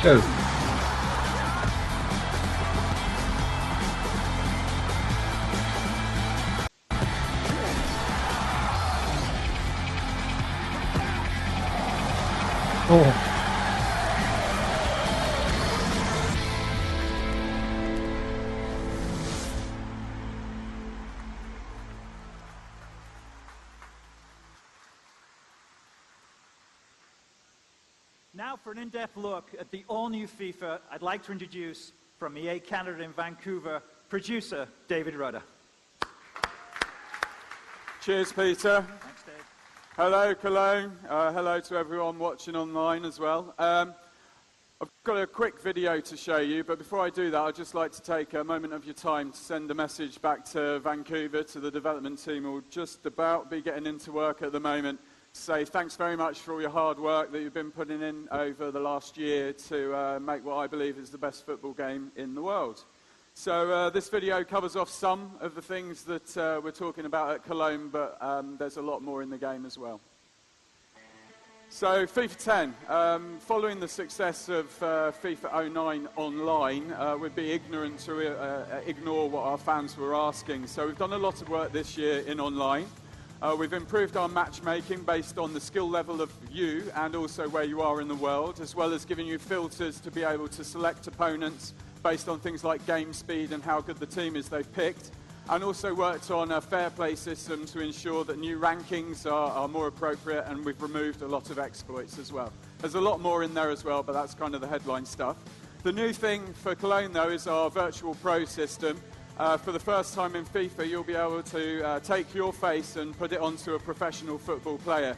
Zo. Oh. Now for an in-depth look at the all-new FIFA, I'd like to introduce, from EA Canada in Vancouver, producer David Rudder. Cheers, Peter. Thanks, Dave. Hello, Cologne. Hello to everyone watching online as well. I've got a quick video to show you, but before I do that, I'd just like to take a moment of your time to send a message back to Vancouver, to the development team who will just about be getting into work at the moment. Say thanks very much for all your hard work that you've been putting in over the last year to make what I believe is the best football game in the world. So this video covers off some of the things that we're talking about at Cologne, but there's a lot more in the game as well. So FIFA 10, following the success of FIFA 09 online, we'd be ignorant to ignore what our fans were asking. So we've done a lot of work this year in online. We've improved our matchmaking based on the skill level of you and also where you are in the world, as well as giving you filters to be able to select opponents based on things like game speed and how good the team is they've picked, and also worked on a fair play system to ensure that new rankings are more appropriate, and we've removed a lot of exploits as well. There's a lot more in there as well, but that's kind of the headline stuff. The new thing for Cologne, though, is our virtual pro system. For the first time in FIFA, you'll be able to take your face and put it onto a professional football player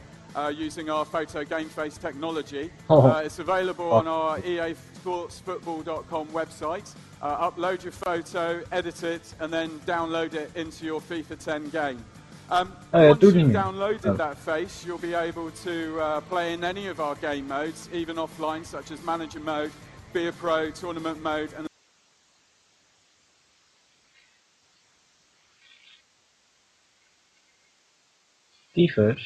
using our photo game face technology. It's available on our easportsfootball.com website. Upload your photo, edit it, and then download it into your FIFA 10 game. Once you've downloaded that face, you'll be able to play in any of our game modes, even offline, such as manager mode, be a pro, tournament mode, and Tyfus.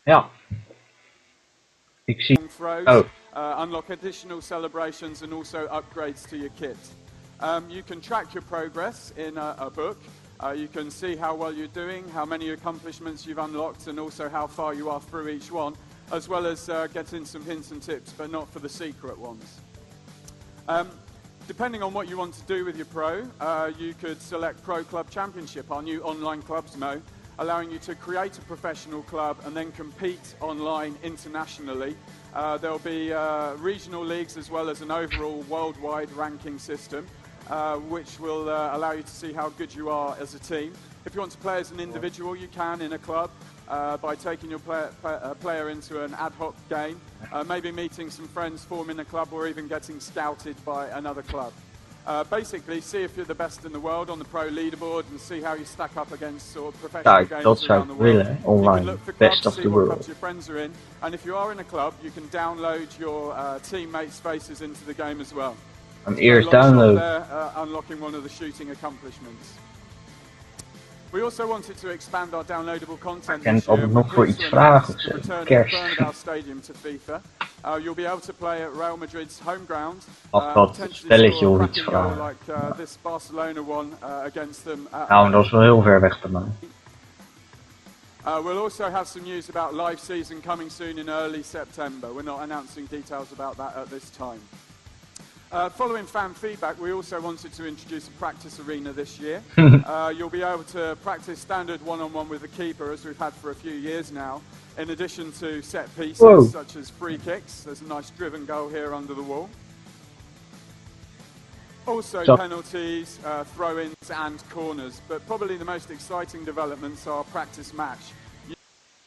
Ja. Ik zie... throws, unlock additional celebrations and also upgrades to your kit. You can track your progress in a book. You can see how well you're doing, how many accomplishments you've unlocked, and also how far you are through each one, as well as getting some hints and tips, but not for the secret ones. Depending on what you want to do with your pro, you could select Pro Club Championship, our new online clubs mode, allowing you to create a professional club and then compete online internationally. There'll be regional leagues as well as an overall worldwide ranking system, which will allow you to see how good you are as a team. If you want to play as an individual, you can in a club by taking your player into an ad hoc game, maybe meeting some friends, forming a club, or even getting scouted by another club. Basically, see if you're the best in the world on the pro leaderboard and see how you stack up against sort of professional games around the world. Online, you can look for best clubs, of see the what world. clubs your friends are in, and if you are in a club, you can download your teammates' faces into the game as well. Eerst download. Unlocking one of the shooting accomplishments. We also wanted to expand our downloadable content En this year. nog voor iets vragen of zo. Kerst. Stadium to FIFA. You'll be able to play at Real Madrid's home ground. Of wat spelletje of iets vragen. Like this Barcelona one against them. Nou, dat is wel heel ver weg bij mij. We'll also have some news about live season coming soon in early September. We're not announcing details about that at this time. Following fan feedback, we also wanted to introduce a practice arena this year. You'll be able to practice standard one-on-one with the keeper, as we've had for a few years now, in addition to set pieces such as free kicks. There's a nice driven goal here under the wall. Also penalties, throw-ins and corners, but probably the most exciting developments are practice match.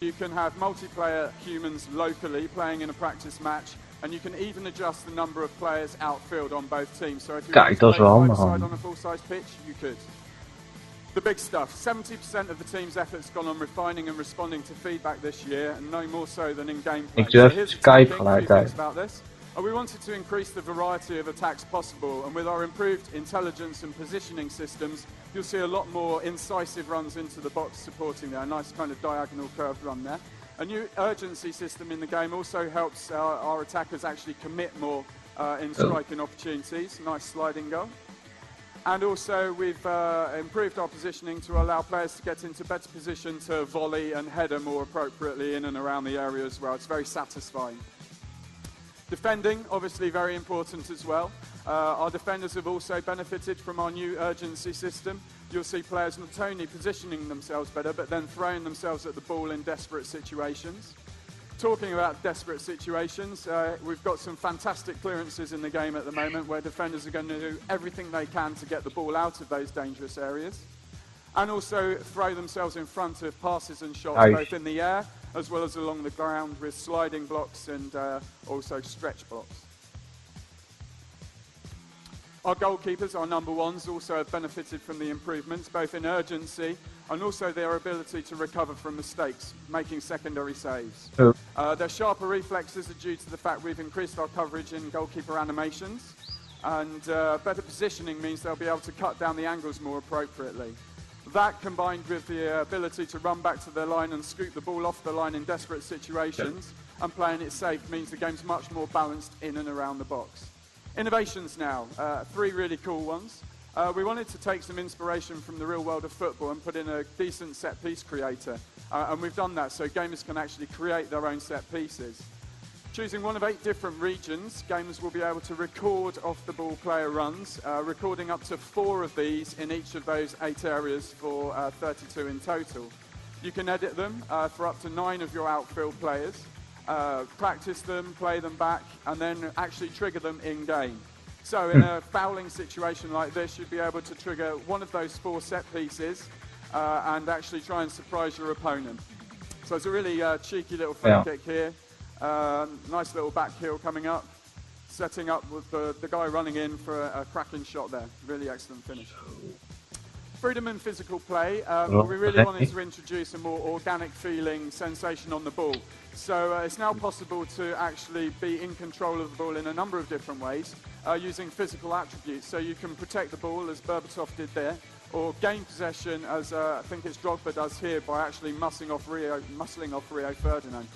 You can have multiplayer humans locally playing in a practice match, and you can even adjust the number of players outfield on both teams. So if you want to play side on a full-size pitch, you could. The big stuff, 70% of the team's efforts gone on refining and responding to feedback this year, and no more so than in gameplay. So here's Skype about this. We wanted to increase the variety of attacks possible, and with our improved intelligence and positioning systems, you'll see a lot more incisive runs into the box supporting there, a nice kind of diagonal curved run there. A new urgency system in the game also helps our attackers actually commit more in striking opportunities. Nice sliding goal. And also we've improved our positioning to allow players to get into better position to volley and header more appropriately in and around the area as well. It's very satisfying. Defending, obviously very important as well. Our defenders have also benefited from our new urgency system. You'll see players not only positioning themselves better, but then throwing themselves at the ball in desperate situations. Talking about desperate situations, we've got some fantastic clearances in the game at the moment where defenders are going to do everything they can to get the ball out of those dangerous areas. And also throw themselves in front of passes and shots, both in the air as well as along the ground with sliding blocks and also stretch blocks. Our goalkeepers, our number ones, also have benefited from the improvements, both in urgency and also their ability to recover from mistakes, making secondary saves. Their sharper reflexes are due to the fact we've increased our coverage in goalkeeper animations, and better positioning means they'll be able to cut down the angles more appropriately. That, combined with the ability to run back to their line and scoop the ball off the line in desperate situations and playing it safe, means the game's much more balanced in and around the box. Innovations now, 3 really cool ones. We wanted to take some inspiration from the real world of football and put in a decent set piece creator. And we've done that so gamers can actually create their own set pieces. Choosing one of 8 different regions, gamers will be able to record off-the-ball player runs, recording up to 4 of these in each of those 8 areas for 32 in total. You can edit them for up to 9 of your outfield players. Practice them, play them back, and then actually trigger them in-game. So in a fouling situation like this, you'd be able to trigger one of those 4 set pieces and actually try and surprise your opponent. So it's a really cheeky little free kick here. Nice little back heel coming up, setting up with the guy running in for a cracking shot there. Really excellent finish. Freedom and physical play, we really wanted to introduce a more organic feeling sensation on the ball. So it's now possible to actually be in control of the ball in a number of different ways using physical attributes. So you can protect the ball, as Berbatov did there, or gain possession, as I think it's Drogba does here, by actually muscling off Rio Ferdinand.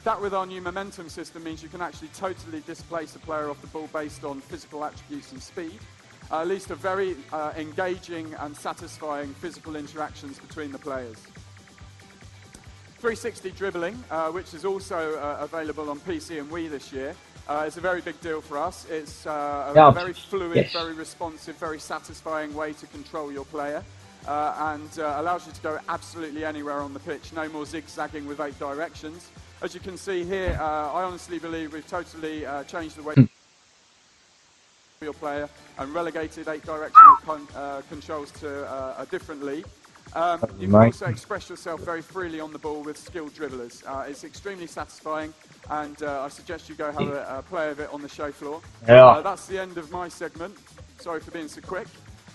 That, with our new momentum system, means you can actually totally displace a player off the ball based on physical attributes and speed. At least a very engaging and satisfying physical interactions between the players. 360 dribbling, which is also available on PC and Wii this year, is a very big deal for us. It's a very fluid, very responsive, very satisfying way to control your player, and allows you to go absolutely anywhere on the pitch. No more zigzagging with 8 directions. As you can see here, I honestly believe we've totally changed the way your player and relegated 8 directional controls to a different league. You can also express yourself very freely on the ball with skilled dribblers. It's extremely satisfying, and I suggest you go have a play of it on the show floor. That's the end of my segment. Sorry for being so quick.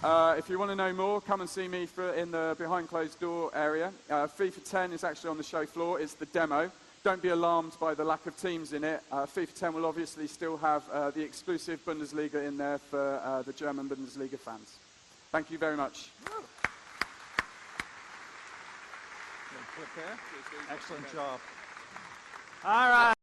If you want to know more, come and see me in the behind closed door area. FIFA 10 is actually on the show floor. It's the demo. Don't be alarmed by the lack of teams in it. FIFA 10 will obviously still have the exclusive Bundesliga in there for the German Bundesliga fans. Thank you very much. Excellent job. All right.